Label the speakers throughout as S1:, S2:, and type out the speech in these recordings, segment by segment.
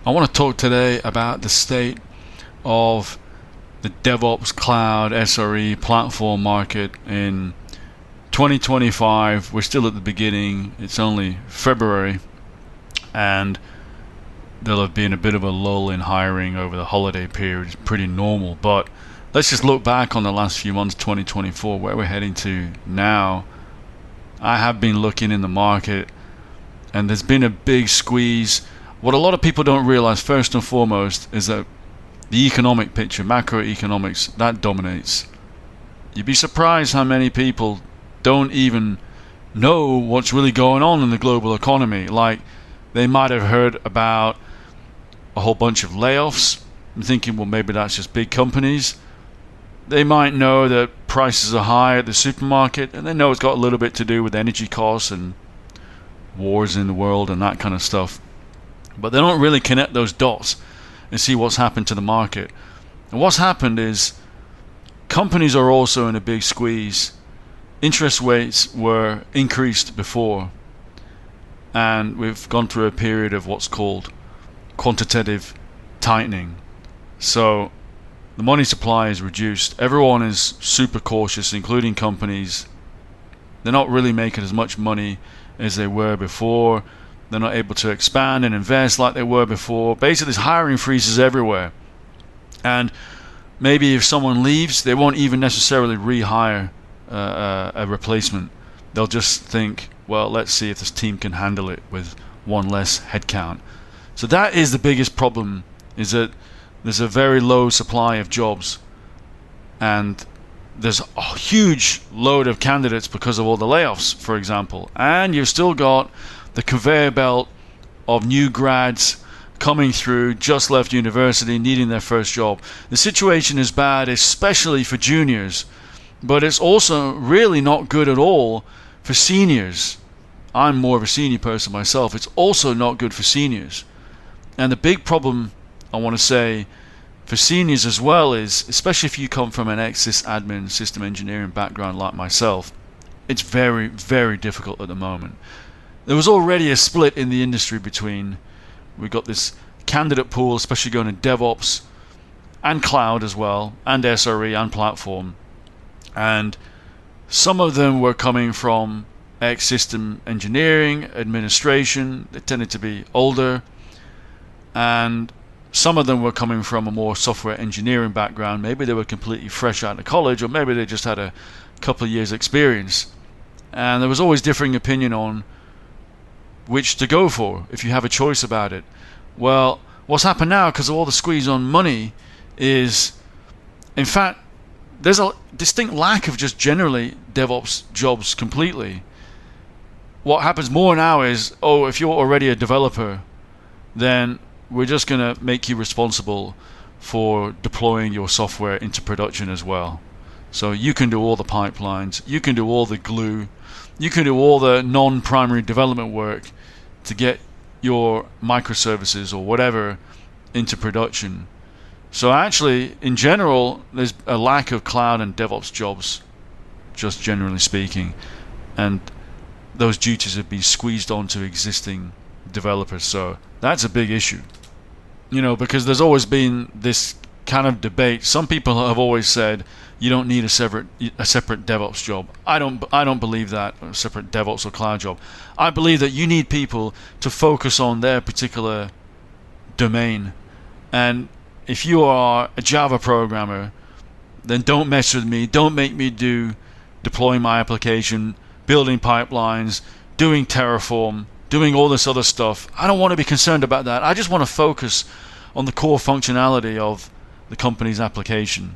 S1: I want to talk today about the state of the DevOps cloud SRE platform market in 2025. We're still at the beginning. It's only February, and there'll have been a bit of a lull in hiring over the holiday period. It's pretty normal, but let's just look back on the last few months, 2024, where we're heading to now. I have been looking in the market, and there's been a big squeeze. What a lot of people don't realize, first and foremost, is that the economic picture, macroeconomics, that dominates. You'd be surprised how many people don't even know what's really going on in the global economy. Like, they might have heard about a whole bunch of layoffs. I'm thinking, well, maybe that's just big companies. They might know that prices are high at the supermarket, and they know it's got a little bit to do with energy costs and wars in the world and that kind of stuff. But they don't really connect those dots and see what's happened to the market. And what's happened is companies are also in a big squeeze. Interest rates were increased before, and we've gone through a period of what's called quantitative tightening. So the money supply is reduced. Everyone is super cautious, including companies. They're not really making as much money as they were before. They're not able to expand and invest like they were before. Basically, there's hiring freezes everywhere. And maybe if someone leaves, they won't even necessarily rehire a replacement. They'll just think, well, let's see if this team can handle it with one less headcount. So that is the biggest problem, is that there's a very low supply of jobs. And there's a huge load of candidates because of all the layoffs, for example. And you've still got the conveyor belt of new grads coming through, just left university, needing their first job. The situation is bad, especially for juniors, but it's also really not good at all for seniors. I'm more of a senior person myself. It's also not good for seniors. And the big problem, I want to say, for seniors as well is, especially if you come from an ex-sysadmin, system engineering background like myself, it's very, very difficult at the moment. There was already a split in the industry between, we got this candidate pool, especially going to DevOps and cloud as well, and SRE and platform. And some of them were coming from ex-system engineering, administration. They tended to be older. And some of them were coming from a more software engineering background. Maybe they were completely fresh out of college, or maybe they just had a couple of years experience. And there was always differing opinion on which to go for if you have a choice about it. Well, what's happened now, because of all the squeeze on money, is, in fact, there's a distinct lack of just generally DevOps jobs completely. What happens more now is, oh, if you're already a developer, then we're just going to make you responsible for deploying your software into production as well. So you can do all the pipelines, you can do all the glue, you can do all the non-primary development work to get your microservices or whatever into production. So actually, in general, there's a lack of cloud and DevOps jobs, just generally speaking, and those duties have been squeezed onto existing developers. So that's a big issue, because there's always been this kind of debate. Some people have always said you don't need a separate DevOps job. I don't believe that, a separate DevOps or cloud job. I believe that you need people to focus on their particular domain. And if you are a Java programmer, then don't mess with me. Don't make me do deploying my application, building pipelines, doing Terraform, doing all this other stuff. I don't want to be concerned about that. I just want to focus on the core functionality of the company's application.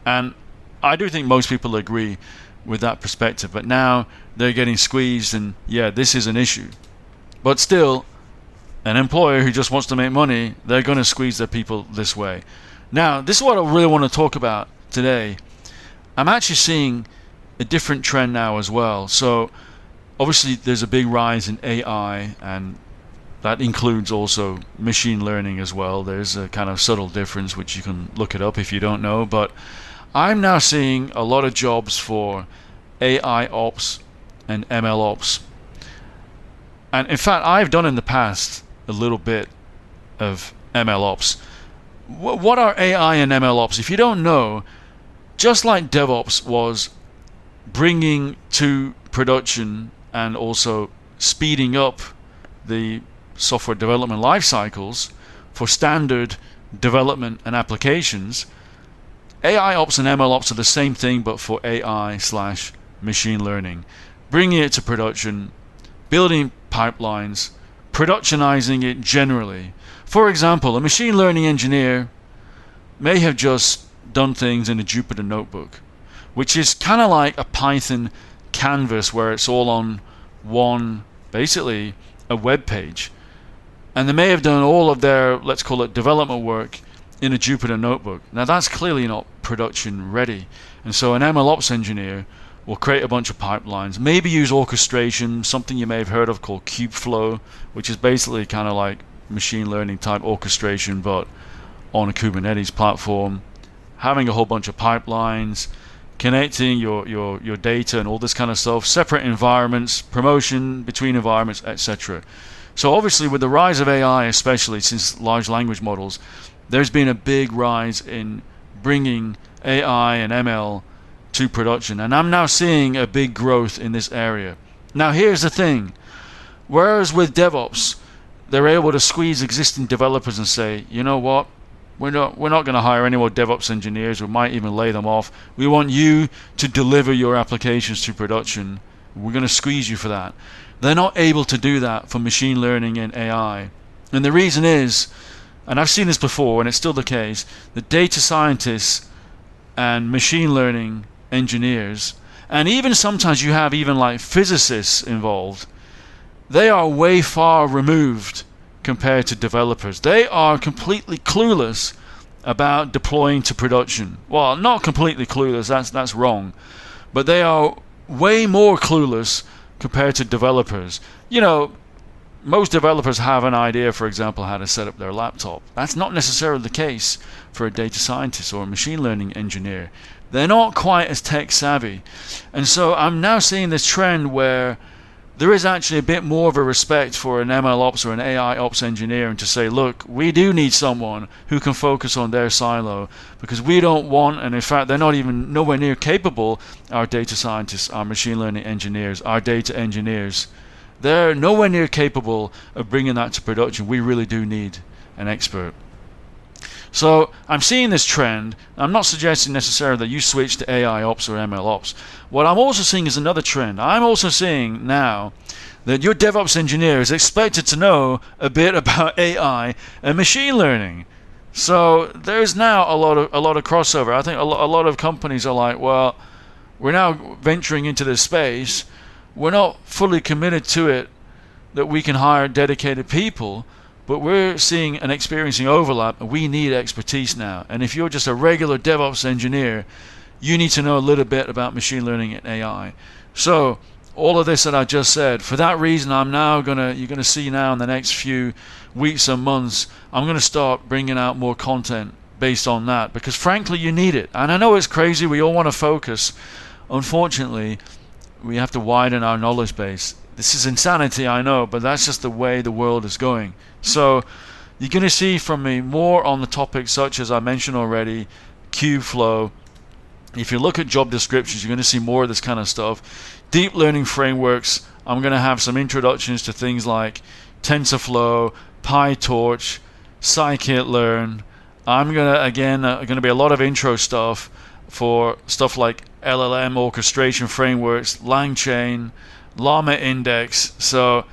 S1: And I do think most people agree with that perspective, but now they're getting squeezed, and yeah, this is an issue. But still, an employer who just wants to make money, they're going to squeeze their people this way. Now, this is what I really want to talk about today. I'm actually seeing a different trend now as well. So obviously there's a big rise in AI, and that includes also machine learning as well. There's a kind of subtle difference, which you can look it up if you don't know, but I'm now seeing a lot of jobs for AIOps and MLOps. And in fact, I've done in the past a little bit of MLOps. What are AI and MLOps? If you don't know, just like DevOps was bringing to production and also speeding up the software development life cycles for standard development and applications, AIOps and MLOps are the same thing but for AI/machine learning. Bringing it to production, building pipelines, productionizing it generally. For example, a machine learning engineer may have just done things in a Jupyter notebook, which is kind of like a Python canvas where it's all on one, basically a web page. And they may have done all of their, let's call it, development work in a Jupyter notebook. Now that's clearly not production ready. And so an MLOps engineer will create a bunch of pipelines, maybe use orchestration, something you may have heard of called Kubeflow, which is basically kind of like machine learning type orchestration but on a Kubernetes platform, having a whole bunch of pipelines, connecting your data and all this kind of stuff, separate environments, promotion between environments, etc. So obviously with the rise of AI, especially since large language models, there's been a big rise in bringing AI and ML to production, and I'm now seeing a big growth in this area. Now here's the thing, whereas with DevOps they're able to squeeze existing developers and say, you know what, we're not going to hire any more DevOps engineers, we might even lay them off, we want you to deliver your applications to production, we're going to squeeze you for that. They're not able to do that for machine learning and AI. And the reason is, and I've seen this before and it's still the case, the data scientists and machine learning engineers, and even sometimes you have even like physicists involved, they are way far removed compared to developers. They are completely clueless about deploying to production. Well, not completely clueless, that's wrong, but they are way more clueless compared to developers. You know, most developers have an idea, for example, how to set up their laptop. That's not necessarily the case for a data scientist or a machine learning engineer. They're not quite as tech savvy. And so I'm now seeing this trend where there is actually a bit more of a respect for an MLOps or an AIOps engineer, and to say, look, we do need someone who can focus on their silo, because we don't want, and in fact they're not even nowhere near capable, our data scientists, our machine learning engineers, our data engineers, they're nowhere near capable of bringing that to production. We really do need an expert. So I'm seeing this trend. I'm not suggesting necessarily that you switch to AIOps or MLOps. What I'm also seeing is another trend. I'm also seeing now that your DevOps engineer is expected to know a bit about AI and machine learning. So there's now a lot of crossover. I think a lot of companies are like, well, we're now venturing into this space. We're not fully committed to it that we can hire dedicated people, but we're seeing and experiencing overlap, and we need expertise now. And if you're just a regular DevOps engineer, you need to know a little bit about machine learning and AI. So all of this that I just said, for that reason, you're gonna see now in the next few weeks and months, I'm gonna start bringing out more content based on that, because frankly you need it. And I know it's crazy, we all want to focus. Unfortunately, we have to widen our knowledge base. This is insanity, I know, but that's just the way the world is going. So you're going to see from me more on the topics such as I mentioned already, Kubeflow. If you look at job descriptions, you're going to see more of this kind of stuff. Deep learning frameworks, I'm going to have some introductions to things like TensorFlow, PyTorch, scikit-learn. I'm going to be a lot of intro stuff for stuff like LLM orchestration frameworks, LangChain, Llama Index. So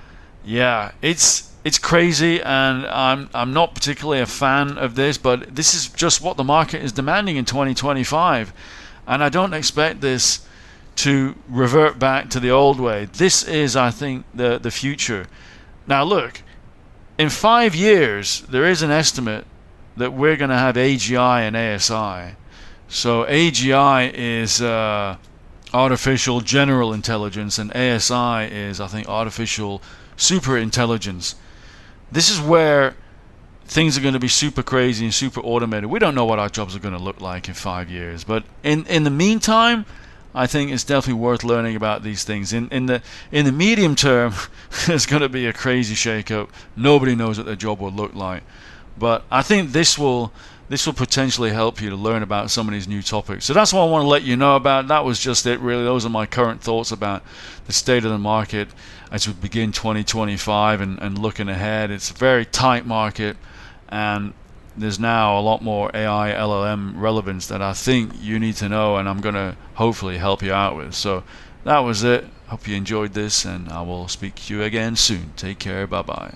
S1: yeah, it's crazy, and I'm not particularly a fan of this, but this is just what the market is demanding in 2025, and I don't expect this to revert back to the old way. This is, I think, the future. Now look, in 5 years there is an estimate that we're going to have AGI and ASI. So AGI is artificial general intelligence, and ASI is, I think, artificial super intelligence. This is where things are going to be super crazy and super automated. We don't know what our jobs are going to look like in 5 years, but in the meantime, I think it's definitely worth learning about these things. In the medium term, there's going to be a crazy shake-up. Nobody knows what their job will look like. But I think this will potentially help you to learn about some of these new topics. So that's what I want to let you know about. That was just it, really. Those are my current thoughts about the state of the market as we begin 2025 and looking ahead. It's a very tight market, and there's now a lot more AI LLM relevance that I think you need to know, and I'm going to hopefully help you out with. So that was it. Hope you enjoyed this, and I will speak to you again soon. Take care. Bye bye.